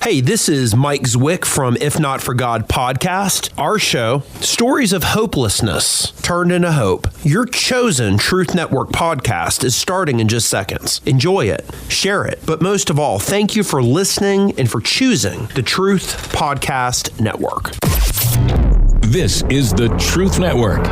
Hey, this is Mike Zwick from If Not For God podcast. Our show, stories of hopelessness turned into hope. Your chosen Truth Network podcast is starting in just seconds. Enjoy it, share it, but most of all, thank you for listening and for choosing the Truth Podcast Network. This is the Truth Network.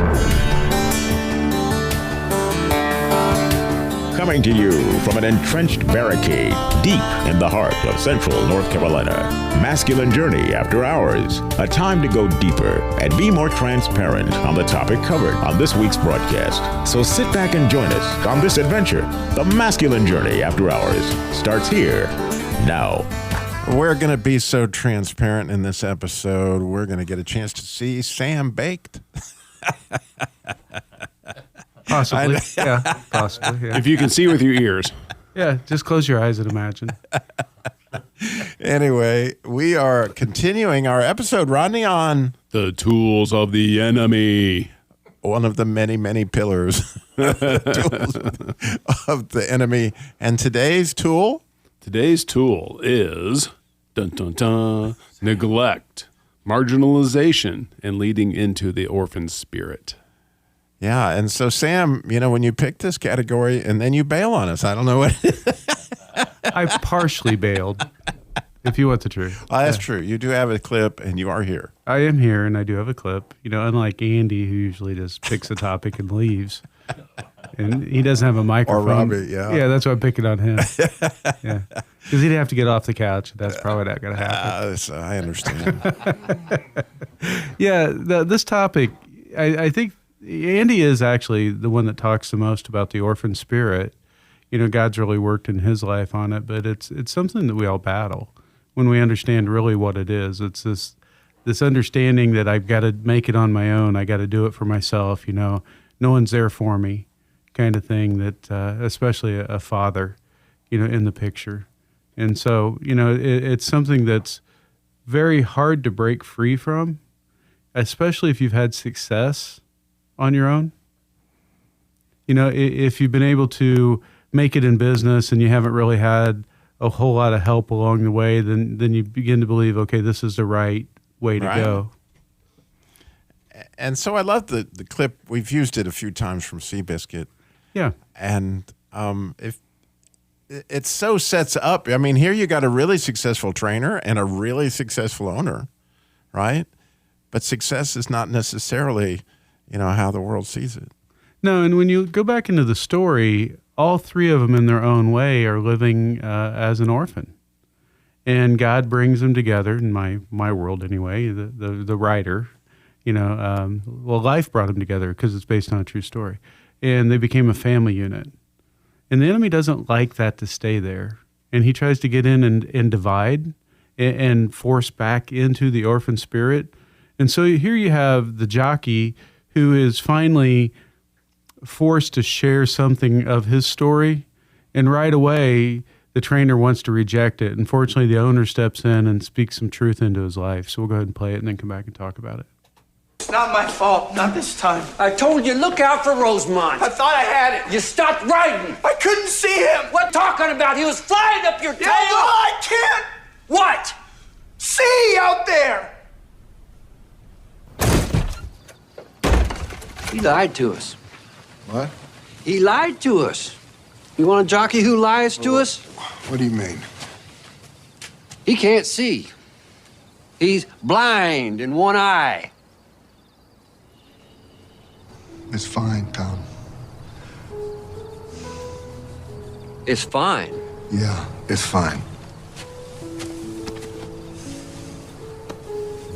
Coming to you from an entrenched barricade deep in the heart of central North Carolina. Masculine Journey After Hours. A time to go deeper and be more transparent on the topic covered on this week's broadcast. So sit back and join us on this adventure. The Masculine Journey After Hours starts here now. We're going to be so transparent in this episode. We're going to get a chance to see Sam baked. Possibly, yeah, possibly. Yeah. If you can see with your ears. Yeah, just close your eyes and imagine. Anyway, we are continuing our episode, Rodney, on The tools of the enemy. one of the many, many pillars tools of the enemy. And today's tool? Today's tool is dun, dun, dun, neglect, marginalization, and leading into the orphan spirit. Yeah, and so Sam, you know, when you pick this category and then you bail on us, I don't know what it is. I partially bailed, if you want the truth. Oh, that's true. You do have a clip and you are here. I am here and I do have a clip. You know, unlike Andy, who usually just picks a topic and leaves. And he doesn't have a microphone. Or Robbie, yeah. Yeah, that's why I'm picking on him. Yeah, because he'd have to get off the couch. That's probably not going to happen. I understand. Yeah, this topic, I think Andy is actually the one that talks the most about the orphan spirit. You know, God's really worked in his life on it, but it's something that we all battle when we understand really what it is. It's this understanding that I've got to make it on my own. I got to do it for myself. You know, no one's there for me, kind of thing. That especially a father, you know, in the picture. And so, you know, it's something that's very hard to break free from, especially if you've had success on your own. You know, if you've been able to make it in business and you haven't really had a whole lot of help along the way, then you begin to believe, okay, this is the right way to go. And so I love the clip. We've used it a few times from Seabiscuit. Yeah. And if it so sets up, I mean, here you got a really successful trainer and a really successful owner, right? But success is not necessarily, you know, how the world sees it. No, and when you go back into the story, all three of them in their own way are living as an orphan. And God brings them together, in my world anyway, the writer, you know, well, life brought them together because it's based on a true story. And they became a family unit. And the enemy doesn't like that to stay there. And he tries to get in and divide and force back into the orphan spirit. And so here you have the jockey who is finally forced to share something of his story, and right away the trainer wants to reject it. Unfortunately, the owner steps in and speaks some truth into his life. So we'll go ahead and play it and then come back and talk about it. It's not my fault, not this time. I told you, look out for Rosemont. I thought I had it. You stopped riding. I couldn't see him. What talking about? He was flying up your tail. Yeah, well, I can't What? see out there. He lied to us. What? He lied to us. You want a jockey who lies to us? What do you mean? He can't see. He's blind in one eye. It's fine, Tom. It's fine. Yeah, it's fine.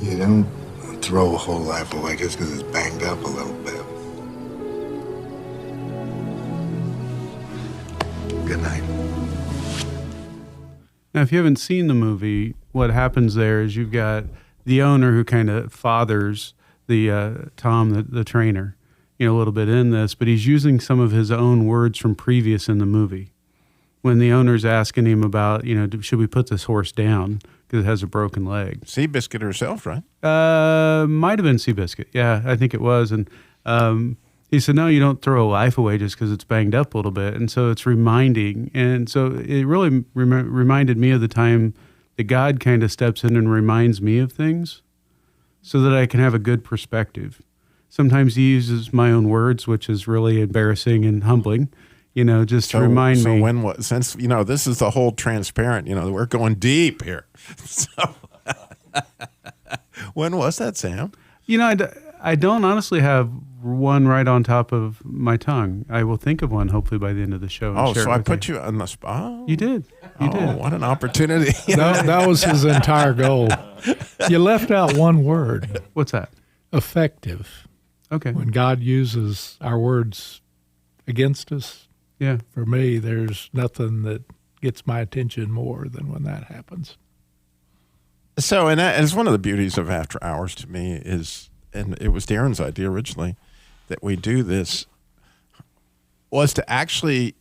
You don't throw a whole life away just because it's banged up a little bit. Good night. Now, if you haven't seen the movie, what happens there is you've got the owner who kind of fathers the Tom, the trainer, you know, a little bit in this, but he's using some of his own words from previous in the movie. When the owner's asking him about, you know, should we put this horse down because it has a broken leg? Seabiscuit herself, right? Might have been Seabiscuit. Yeah, I think it was. And he said, no, you don't throw a life away just because it's banged up a little bit. And so it's reminding. And so it really reminded me of the time that God kind of steps in and reminds me of things so that I can have a good perspective. Sometimes he uses my own words, which is really embarrassing and humbling, just to remind me. So since, this is the whole transparent, we're going deep here. So when was that, Sam? I don't honestly have one right on top of my tongue. I will think of one hopefully by the end of the show. Oh, so I put you on the spot? You did. You did. What an opportunity. That was his entire goal. You left out one word. What's that? Effective. Okay. When God uses our words against us, yeah. For me, there's nothing that gets my attention more than when that happens. So, and it's one of the beauties of After Hours to me is, and it was Darren's idea originally, that we do this, was to actually,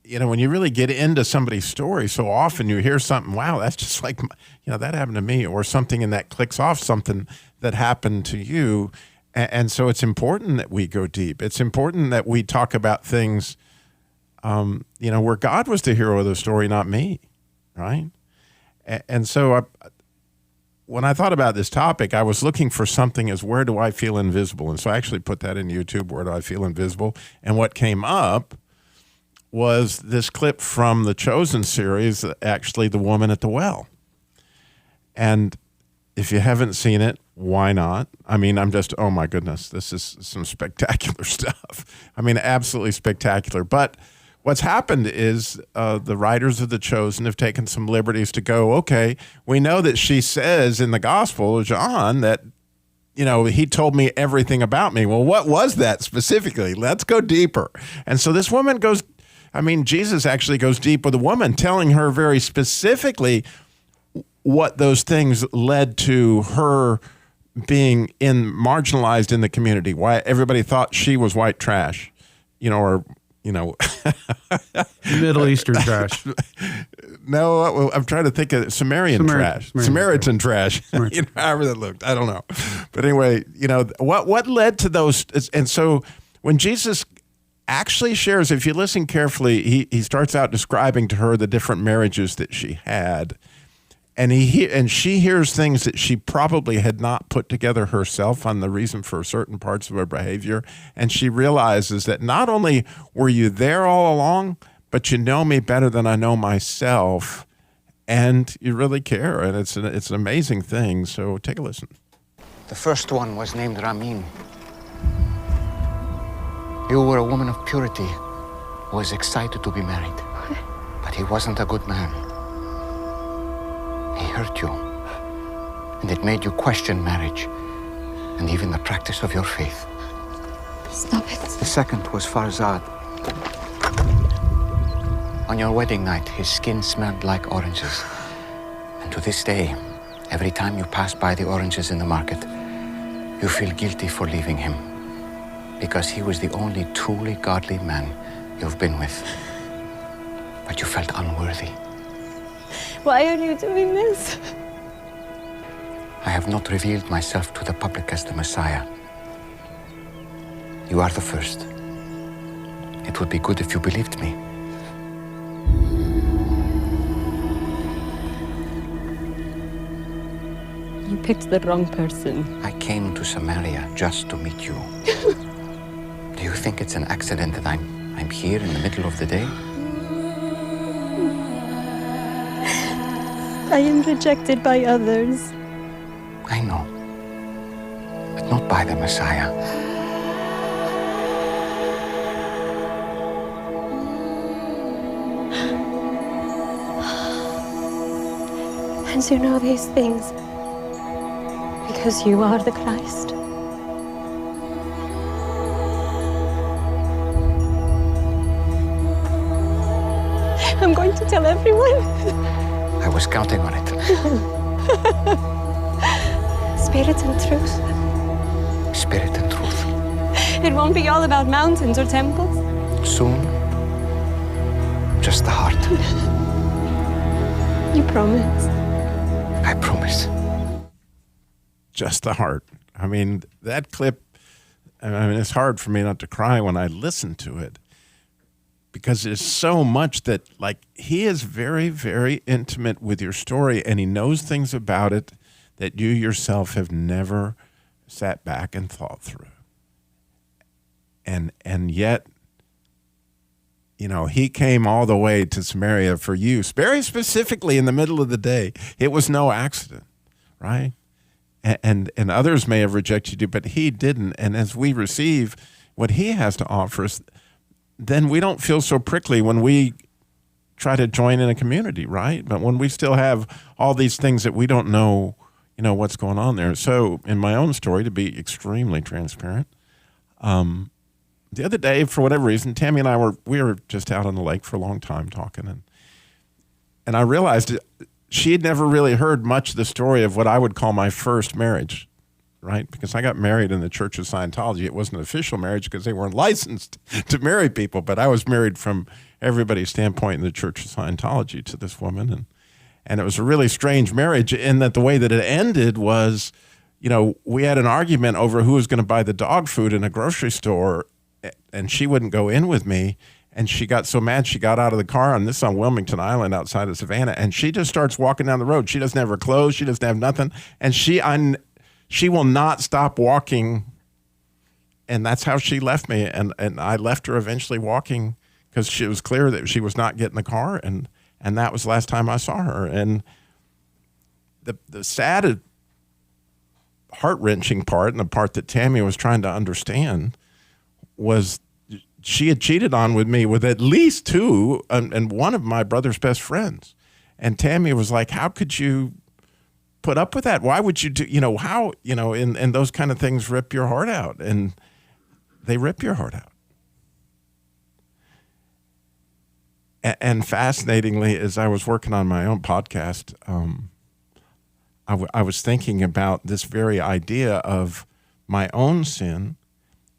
when you really get into somebody's story, so often you hear something, wow, that's just like, that happened to me, or something, and that clicks off something that happened to you. And so it's important that we go deep. It's important that we talk about things, where God was the hero of the story, not me, right? And so when I thought about this topic, I was looking for something as where do I feel invisible? And so I actually put that in YouTube, where do I feel invisible? And what came up was this clip from the Chosen series, actually The Woman at the Well. And if you haven't seen it, why not? I mean, oh my goodness, this is some spectacular stuff. I mean, absolutely spectacular. But what's happened is the writers of The Chosen have taken some liberties to go, okay, we know that she says in the Gospel, John, that, he told me everything about me. Well, what was that specifically? Let's go deeper. And so this woman Jesus actually goes deep with a woman, telling her very specifically what those things led to her being marginalized in the community, why everybody thought she was white trash, Middle Eastern trash. No, I'm trying to think of Samaritan trash. However that looked. I don't know. But anyway, what led to those? And so when Jesus actually shares, if you listen carefully, he starts out describing to her the different marriages that she had. And she hears things that she probably had not put together herself on the reason for certain parts of her behavior. And she realizes that not only were you there all along, but you know me better than I know myself, and you really care. And it's an amazing thing. So take a listen. The first one was named Ramin. You were a woman of purity who was excited to be married. But he wasn't a good man. He hurt you, and it made you question marriage and even the practice of your faith. Stop it. The second was Farzad. On your wedding night, his skin smelled like oranges. And to this day, every time you pass by the oranges in the market, you feel guilty for leaving him, because he was the only truly godly man you've been with. But you felt unworthy. Why are you doing this? I have not revealed myself to the public as the Messiah. You are the first. It would be good if you believed me. You picked the wrong person. I came to Samaria just to meet you. Do you think it's an accident that I'm here in the middle of the day? I am rejected by others. I know, but not by the Messiah. And you know these things because you are the Christ. I'm going to tell everyone. I was counting on it. Spirit and truth. Spirit and truth. It won't be all about mountains or temples. Soon, just the heart. You promise? I promise. Just the heart. I mean, that clip, it's hard for me not to cry when I listen to it. because there's so much that, like, he is very, very intimate with your story, and he knows things about it that you yourself have never sat back and thought through. And yet, you know, he came all the way to Samaria for you, very specifically in the middle of the day. It was no accident, right? And others may have rejected you, but he didn't. And as we receive what he has to offer us, then we don't feel so prickly when we try to join in a community, right? But when we still have all these things that we don't know, you know, what's going on there. So in my own story, to be extremely transparent, the other day, for whatever reason, Tammy and I were just out on the lake for a long time talking, and I realized she had never really heard much of the story of what I would call my first marriage, right? Because I got married in the Church of Scientology. It wasn't an official marriage because they weren't licensed to marry people, but I was married from everybody's standpoint in the Church of Scientology to this woman, and it was a really strange marriage in that the way that it ended was, you know, we had an argument over who was going to buy the dog food in a grocery store, and she wouldn't go in with me. And she got so mad, she got out of the car, and this is on Wilmington Island outside of Savannah, and she just starts walking down the road. She doesn't have her clothes. She doesn't have nothing. And she will not stop walking. And that's how she left me. And I left her eventually walking because it was clear that she was not getting the car. And that was the last time I saw her. And the sad, heart-wrenching part, and the part that Tammy was trying to understand, was she had cheated on with me with at least two and one of my brother's best friends. And Tammy was like, how could you put up with that? Why would you do, you know, how, you know, and those kind of things rip your heart out, and they rip your heart out. And fascinatingly, as I was working on my own podcast, I was thinking about this very idea of my own sin.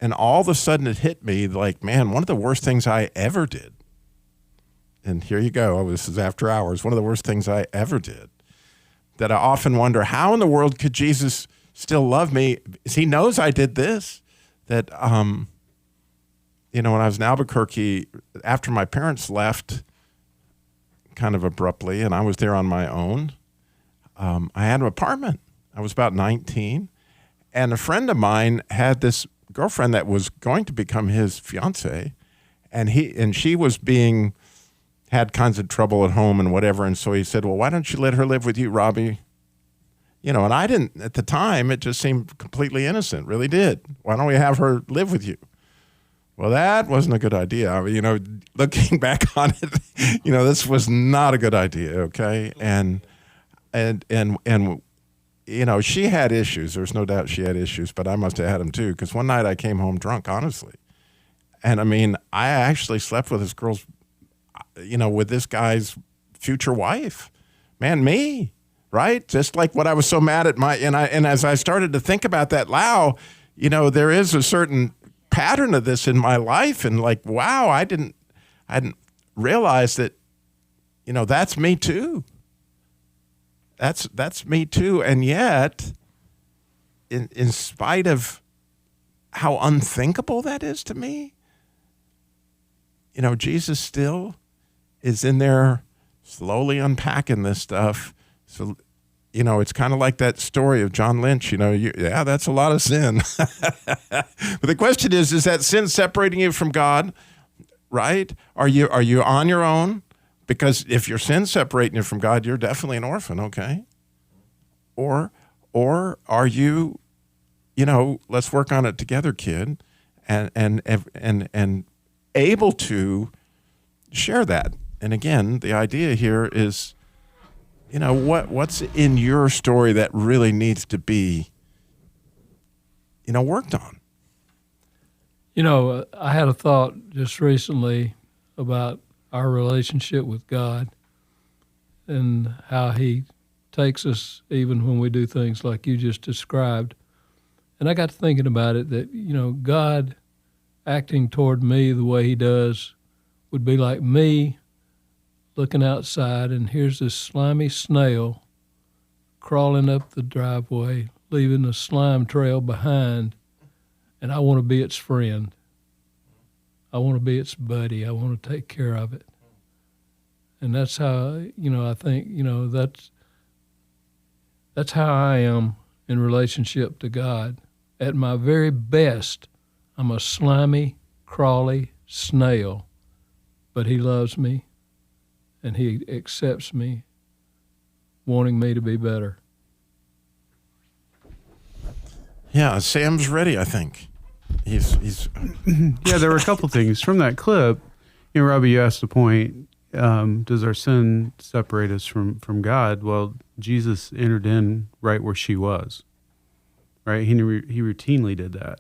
And all of a sudden it hit me like, man, one of the worst things I ever did, and here you go, this is after hours, one of the worst things I ever did, that I often wonder, how in the world could Jesus still love me? He knows I did this. That, you know, when I was in Albuquerque, after my parents left kind of abruptly, and I was there on my own, I had an apartment. I was about 19, and a friend of mine had this girlfriend that was going to become his fiance, and she was had kinds of trouble at home and whatever, and so he said, well, why don't you let her live with you, Robbie? You know, and I didn't, at the time, it just seemed completely innocent, really did. Why don't we have her live with you? Well, that wasn't a good idea. I mean, you know, looking back on it, you know, this was not a good idea, okay? And you know, she had issues. There's no doubt she had issues, but I must have had them too, because one night I came home drunk, honestly. And I mean, I actually slept with this girl's, you know, with this guy's future wife. Man, me, right? Just like what I was so mad at and as I started to think about that, wow, you know, there is a certain pattern of this in my life, and like, wow, I didn't realize that, you know, that's me too. That's me too. And yet, in spite of how unthinkable that is to me, you know, Jesus still is in there slowly unpacking this stuff. So, you know, it's kind of like that story of John Lynch, you know, yeah, that's a lot of sin. But the question is that sin separating you from God, right? Are you on your own? Because if your sin's separating you from God, you're definitely an orphan, okay? Or are you, you know, let's work on it together, kid, and able to share that. And again, the idea here is, you know, what's in your story that really needs to be, you know, worked on. You know, I had a thought just recently about our relationship with God and how he takes us even when we do things like you just described. And I got to thinking about it that, you know, God acting toward me the way he does would be like me looking outside and here's this slimy snail crawling up the driveway, leaving a slime trail behind, and I want to be its friend. I want to be its buddy. I want to take care of it. And that's how, I think, that's how I am in relationship to God. At my very best, I'm a slimy, crawly snail, but he loves me and he accepts me, wanting me to be better. Yeah, Sam's ready, I think. He's Yeah, there were a couple things from that clip. Robbie, you asked the point, does our sin separate us from God? Well, Jesus entered in right where she was, right? He routinely did that.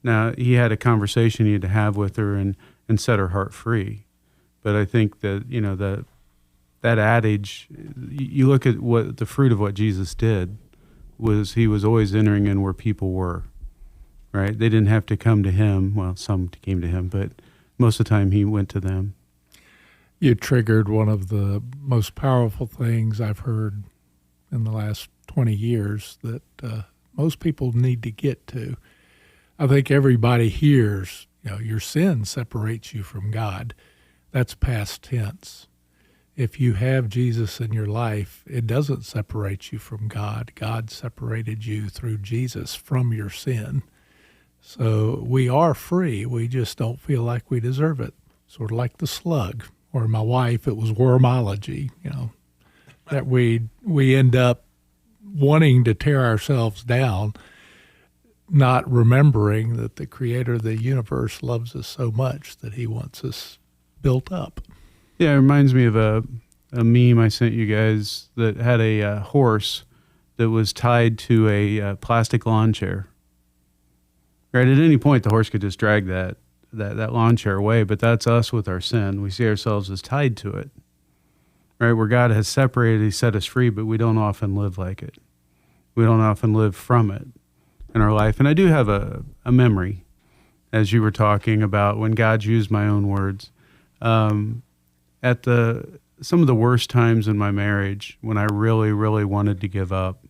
Now, he had a conversation he had to have with her and set her heart free. But I think that, that adage, you look at what the fruit of what Jesus did was he was always entering in where people were, right? They didn't have to come to him. Well, some came to him, but most of the time he went to them. You triggered one of the most powerful things I've heard in the last 20 years that most people need to get to. I think everybody hears, your sin separates you from God. That's past tense. If you have Jesus in your life, it doesn't separate you from God. God separated you through Jesus from your sin. So we are free. We just don't feel like we deserve it. Sort of like the slug. Or my wife, it was wormology, that we end up wanting to tear ourselves down, not remembering that the creator of the universe loves us so much that he wants us built up. Yeah, it reminds me of a meme I sent you guys that had a horse that was tied to a plastic lawn chair. Right, at any point, the horse could just drag that lawn chair away, but that's us with our sin. We see ourselves as tied to it, right? Where God has separated, he set us free, but we don't often live like it. We don't often live from it in our life. And I do have a memory, as you were talking about, when God used my own words. At some of the worst times in my marriage, when I really, really wanted to give up,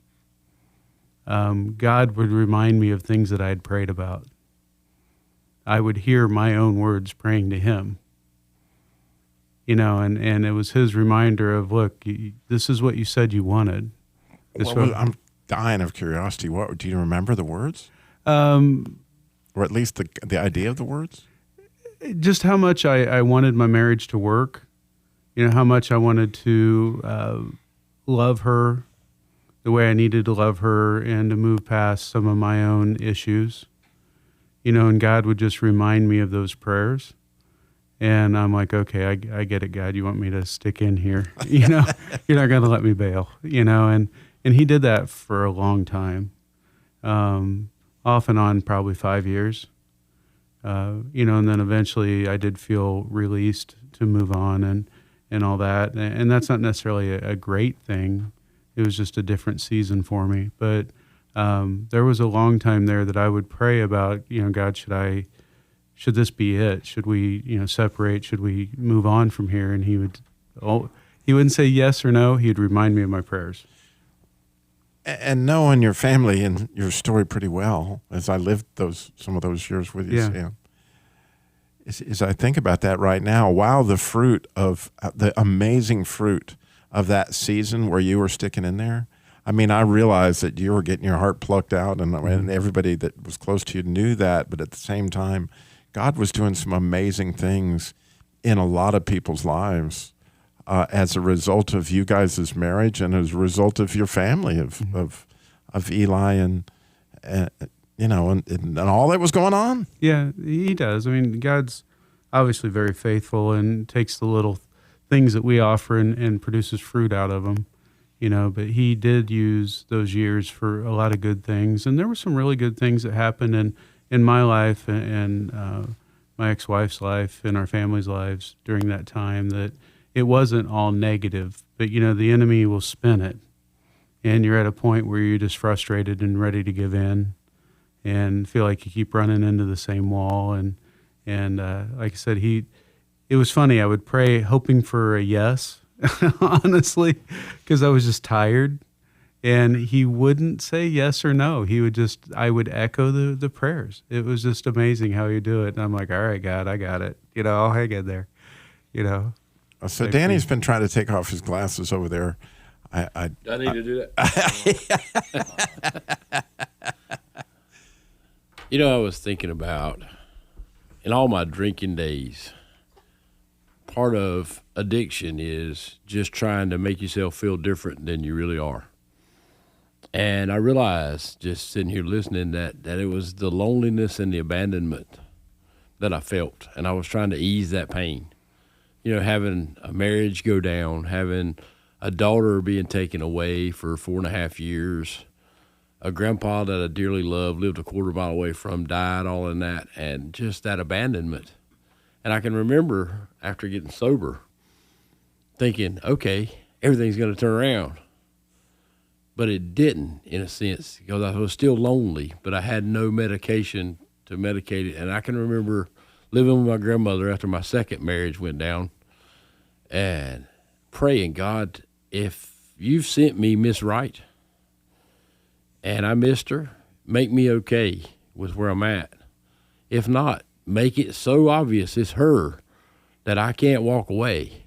God would remind me of things that I had prayed about. I would hear my own words praying to him, and it was his reminder of, look, this is what you said you wanted. I'm dying of curiosity. What do you remember the words? Or at least the idea of the words? Just how much I wanted my marriage to work, how much I wanted to love her the way I needed to love her and to move past some of my own issues. And God would just remind me of those prayers. And I'm like, okay, I get it, God. You want me to stick in here. You're not going to let me bail, And he did that for a long time, off and on, probably 5 years. And then eventually I did feel released to move on and all that. And that's not necessarily a great thing. It was just a different season for me. But there was a long time there that I would pray about, God, should this be it? Should we, separate? Should we move on from here? And he wouldn't say yes or no. He'd remind me of my prayers. And knowing your family and your story pretty well, as I lived some of those years with you, Sam, as I think about that right now, wow, the fruit of the amazing fruit of that season where you were sticking in there. I mean, I realized that you were getting your heart plucked out, and everybody that was close to you knew that. But at the same time, God was doing some amazing things in a lot of people's lives as a result of you guys' marriage and as a result of your family of Eli and all that was going on. Yeah, he does. I mean, God's obviously very faithful and takes the little things that we offer and produces fruit out of them. But he did use those years for a lot of good things. And there were some really good things that happened in my life and my ex-wife's life and our family's lives during that time, that it wasn't all negative. But, the enemy will spin it. And you're at a point where you're just frustrated and ready to give in and feel like you keep running into the same wall. And like I said, it was funny. I would pray hoping for a yes, honestly, because I was just tired. And he wouldn't say yes or no. He would I would echo the prayers. It was just amazing how he'd do it. And I'm like, all right, God, I got it. I'll hang in there, So Danny's been trying to take off his glasses over there. I need to do that. I was thinking about, in all my drinking days, part of addiction is just trying to make yourself feel different than you really are. And I realized, just sitting here listening, that it was the loneliness and the abandonment that I felt. And I was trying to ease that pain. Having a marriage go down, having a daughter being taken away for 4.5 years, a grandpa that I dearly loved, lived a quarter mile away from, died, all in that, and just that abandonment. And I can remember, after getting sober, thinking, okay, everything's going to turn around. But it didn't, in a sense, because I was still lonely, but I had no medication to medicate it. And I can remember living with my grandmother after my second marriage went down and praying, God, if you've sent me Miss Right and I missed her, make me okay with where I'm at. If not, make it so obvious it's her that I can't walk away.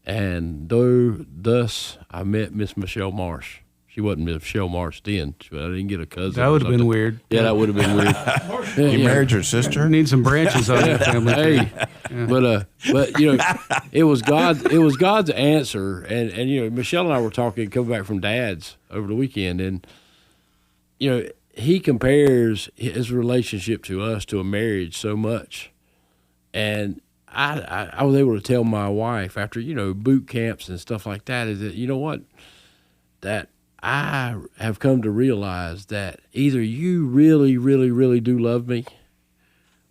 And thus I met Miss Michelle Marsh. She wasn't Michelle Marsh then, but I didn't get a cousin. That would have been weird. Yeah, that would have been weird. You married your sister? Need some branches on your family. Hey, but it was God's answer, and Michelle and I were talking, coming back from Dad's over the weekend, and he compares his relationship to us to a marriage so much, and I was able to tell my wife after boot camps and stuff like that, is that that I have come to realize that either you really, really, really do love me,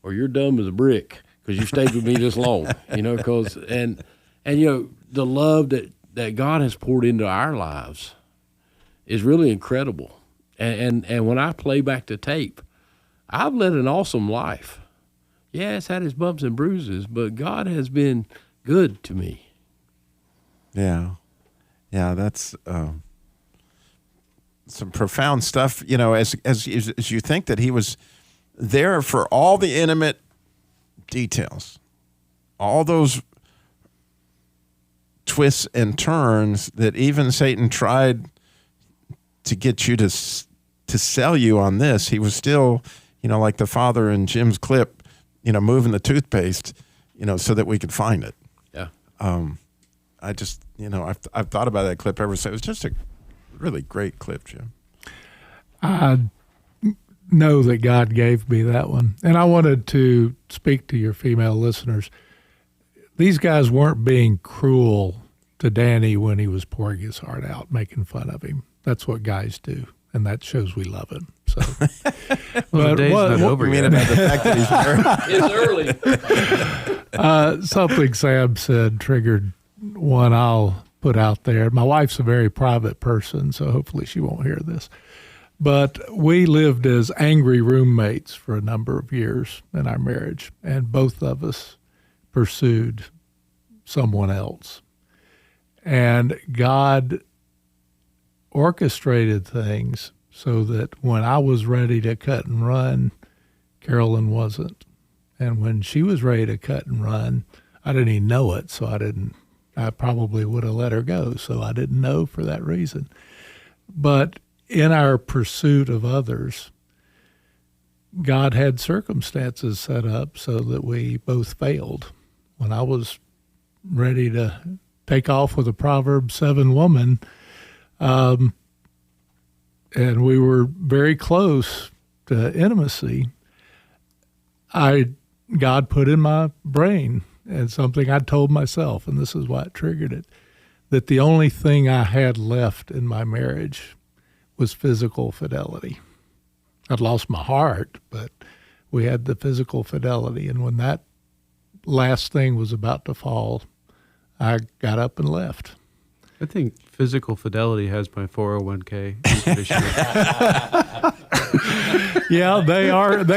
or you're dumb as a brick because you stayed with me this long. Because the love that God has poured into our lives is really incredible. And when I play back the tape, I've led an awesome life. Yeah, it's had its bumps and bruises, but God has been good to me. Yeah, that's some profound stuff. As you think that he was there for all the intimate details, all those twists and turns that even Satan tried to get you to sell you on this. He was still, like the father in Jim's clip, moving the toothpaste, so that we could find it. Yeah. I just, I've thought about that clip ever since. It was just a really great clip, Jim. I know that God gave me that one. And I wanted to speak to your female listeners. These guys weren't being cruel to Danny when he was pouring his heart out, making fun of him. That's what guys do. And that shows we love him. So, the day's not over yet. About the fact that It's early. Something Sam said triggered one I'll put out there. My wife's a very private person, so hopefully she won't hear this. But we lived as angry roommates for a number of years in our marriage, and both of us pursued someone else. And God orchestrated things so that when I was ready to cut and run, Carolyn wasn't. And when she was ready to cut and run, I didn't even know it, so I probably would have let her go, so I didn't know for that reason. But in our pursuit of others, God had circumstances set up so that we both failed. When I was ready to take off with a Proverbs 7 woman, and we were very close to intimacy, God put in my brain, and something I told myself, and this is why it triggered it, that the only thing I had left in my marriage was physical fidelity. I'd lost my heart, but we had the physical fidelity. And when that last thing was about to fall, I got up and left. I think physical fidelity has my 401k. Yeah, they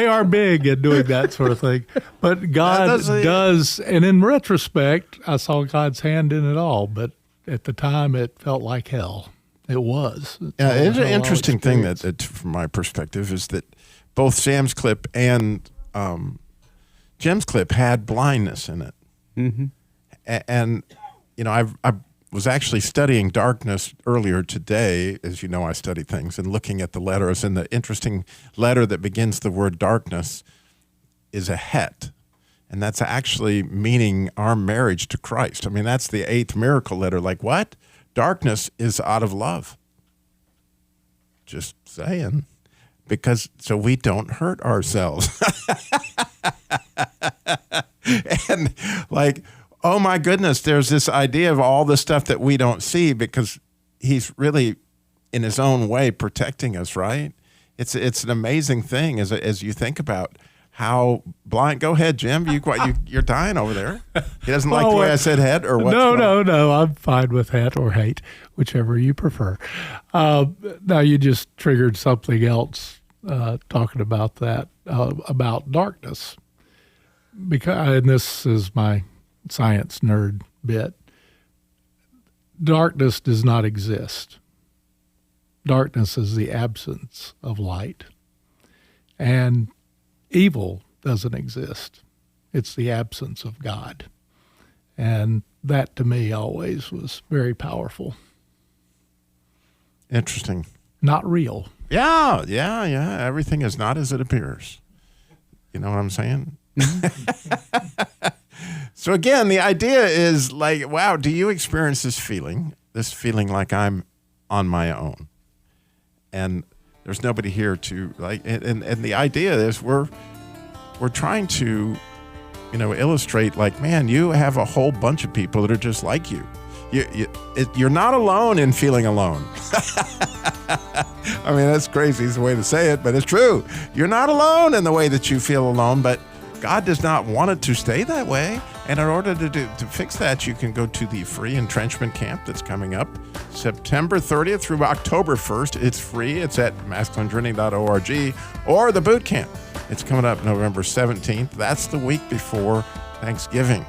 are big at doing that sort of thing. But God does, and in retrospect, I saw God's hand in it all. But at the time, it felt like hell. It was. Yeah, it's an interesting thing that, from my perspective, is that both Sam's clip and Jim's clip had blindness in it. Mm-hmm. And you know, I was actually studying darkness earlier today. As you know, I study things, and looking at the letters. And the interesting letter that begins the word darkness is a het. And that's actually meaning our marriage to Christ. I mean, that's the 8th miracle letter. Like, what? Darkness is out of love. Just saying. Because so we don't hurt ourselves. And like, oh my goodness, there's this idea of all the stuff that we don't see because he's really, in his own way, protecting us, right? It's an amazing thing as you think about how blind. Go ahead, Jim. You're dying over there. He doesn't like the way I said het or what? No. I'm fine with het or hate, whichever you prefer. Now you just triggered something else talking about that, about darkness. And this is my science nerd bit. Darkness does not exist. Darkness is the absence of light. And evil doesn't exist. It's the absence of God. And that to me always was very powerful. Interesting. Not real. Yeah. Everything is not as it appears. You know what I'm saying? So again, the idea is like, wow, do you experience this feeling like I'm on my own? And there's nobody here to like, and the idea is we're trying to, illustrate like, man, you have a whole bunch of people that are just like you. You're not alone in feeling alone. I mean, that's crazy is the way to say it, but it's true. You're not alone in the way that you feel alone, but God does not want it to stay that way. And in order to fix that, you can go to the free entrenchment camp that's coming up September 30th through October 1st. It's free. It's at masculinejourney.org, or the boot camp. It's coming up November 17th. That's the week before Thanksgiving.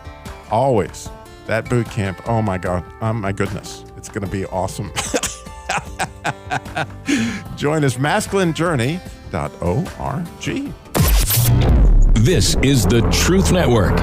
Always. That boot camp, oh my God, oh my goodness. It's going to be awesome. Join us, masculinejourney.org. This is the Truth Network.